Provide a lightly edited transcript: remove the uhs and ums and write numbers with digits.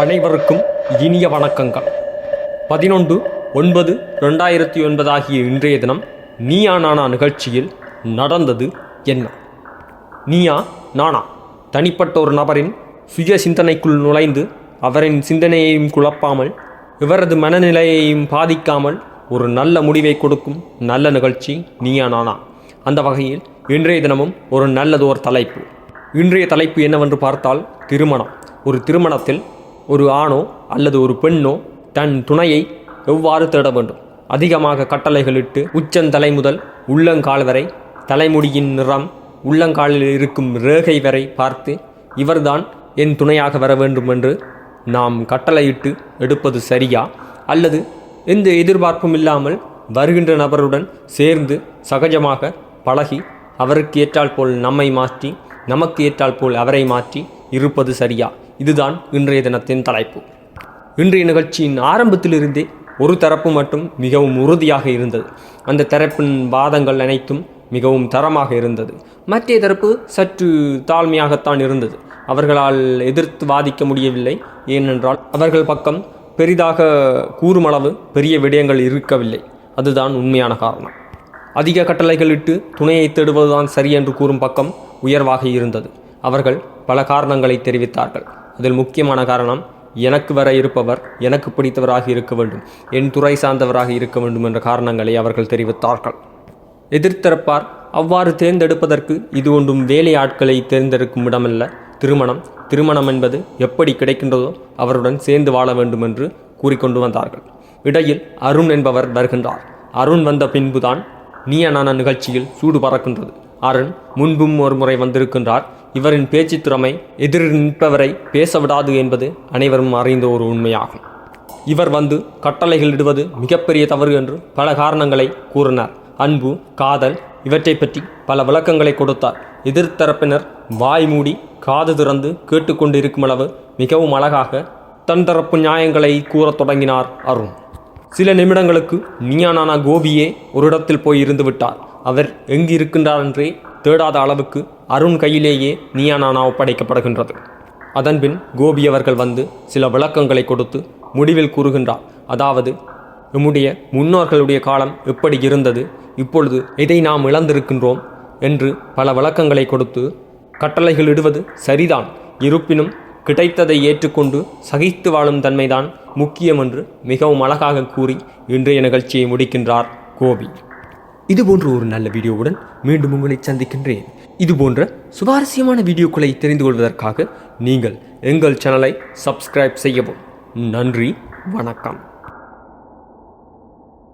அனைவருக்கும் இனிய வணக்கங்கள். 11/9/2009 ஆகிய இன்றைய தினம் நீயா நானா நிகழ்ச்சியில் நடந்தது என்ன? நீயா நானா தனிப்பட்ட ஒரு நபரின் சுய சிந்தனைக்குள் நுழைந்து அவரின் சிந்தனையையும் குழப்பாமல் இவரது மனநிலையையும் பாதிக்காமல் ஒரு நல்ல முடிவை கொடுக்கும் நல்ல நிகழ்ச்சி நீயா நானா. அந்த வகையில் இன்றைய தினமும் ஒரு நல்லதோர் தலைப்பு. இன்றைய தலைப்பு என்னவென்று பார்த்தால் திருமணம். ஒரு திருமணத்தில் ஒரு ஆணோ அல்லது ஒரு பெண்ணோ தன் துணையை எவ்வாறு தேட வேண்டும்? அதிகமாக கட்டளைகளிட்டு உச்சந்தலை முதல் உள்ளங்கால் வரை, தலைமுடியின் நிறம், உள்ளங்காலில் இருக்கும் ரேகை வரை பார்த்து இவர்தான் என் துணையாக வர வேண்டும் என்று நாம் கட்டளையிட்டு எடுப்பது சரியா? அல்லது எந்த எதிர்பார்ப்பும் இல்லாமல் வருகின்ற நபருடன் சேர்ந்து சகஜமாக பழகி அவருக்கு ஏற்றால் போல் நம்மை மாற்றி, நமக்கு ஏற்றால் போல் அவரை மாற்றி இருப்பது சரியா? இதுதான் இன்றைய தினத்தின் தலைப்பு. இன்றைய நிகழ்ச்சியின் ஆரம்பத்திலிருந்தே ஒரு தரப்பு மட்டும் மிகவும் உறுதியாக இருந்தது. அந்த தரப்பின் வாதங்கள் அனைத்தும் மிகவும் தரமாக இருந்தது. மற்ற தரப்பு சற்று தாழ்மையாகத்தான் இருந்தது. அவர்களால் எதிர்த்து வாதிக்க முடியவில்லை. ஏனென்றால் அவர்கள் பக்கம் பெரிதாக கூறுமளவு பெரிய விடயங்கள் இருக்கவில்லை. அதுதான் உண்மையான காரணம். அதிக கட்டளைகளிட்டு துணையை தேடுவதுதான் சரி என்று கூறும் பக்கம் உயர்வாக இருந்தது. அவர்கள் பல காரணங்களை தெரிவித்தார்கள். அதில் முக்கியமான காரணம், எனக்கு வர இருப்பவர் எனக்கு பிடித்தவராக இருக்க வேண்டும், என் துறை சார்ந்தவராக இருக்க வேண்டும் என்ற காரணங்களை அவர்கள் தெரிவித்தார்கள். எதிர்த்தரப்பார் அவ்வாறு தேர்ந்தெடுப்பதற்கு இது ஒன்றும் வேலை ஆட்களை தேர்ந்தெடுக்கும் இடமல்ல. திருமணம் என்பது எப்படி கிடைக்கின்றதோ அவருடன் சேர்ந்து வாழ வேண்டும் என்று கூறிக்கொண்டு வந்தார்கள். இடையில் அருண் என்பவர் வருகின்றார். அருண் வந்த பின்புதான் நீயா நானா நிகழ்ச்சியில் சூடு பறக்கின்றது. அருண் முன்பும் ஒரு முறை வந்திருக்கின்றார். இவரின் பேச்சு திறமை எதிரில் நிற்பவரை பேச விடாது என்பது அனைவரும் அறிந்த ஒரு உண்மையாகும். இவர் வந்து கட்டளைகள் இடுவது மிகப்பெரிய தவறு என்று பல காரணங்களை கூறினார். அன்பு, காதல் இவற்றை பற்றி பல விளக்கங்களை கொடுத்தார். எதிர்த்தரப்பினர் வாய் மூடி காது திறந்து கேட்டுக்கொண்டிருக்கும் அளவு மிகவும் அழகாக தன் தரப்பு நியாயங்களை கூறத் தொடங்கினார் அருண். சில நிமிடங்களுக்கு நீயா நானா கோபியே ஒரு இடத்தில் போய் இருந்து விட்டார். அவர் எங்கு இருக்கின்றார் என்றே தேடாத அளவுக்கு அருண் கையிலேயே நீயா நானா ஒப்படைக்கப்படுகின்றது. அதன்பின் கோபி அவர்கள் வந்து சில விளக்கங்களை கொடுத்து முடிவில் கூறுகின்றார். அதாவது, நம்முடைய முன்னோர்களுடைய காலம் எப்படி இருந்தது, இப்பொழுது எதை நாம் இழந்திருக்கின்றோம் என்று பல விளக்கங்களை கொடுத்து கட்டளைகள் இடுவது சரிதான், இருப்பினும் கிடைத்ததை ஏற்றுக்கொண்டு சகித்து வாழும் தன்மைதான் முக்கியம் என்று மிகவும் அழகாக கூறி இன்றைய நிகழ்ச்சியை முடிக்கின்றார் கோபி. இதுபோன்ற ஒரு நல்ல வீடியோவுடன் மீண்டும் உங்களை சந்திக்கின்றேன். இதுபோன்ற சுவாரஸ்யமான வீடியோக்களை தெரிந்து கொள்வதற்காக நீங்கள் எங்கள் சேனலை சப்ஸ்கிரைப் செய்யவும். நன்றி, வணக்கம்.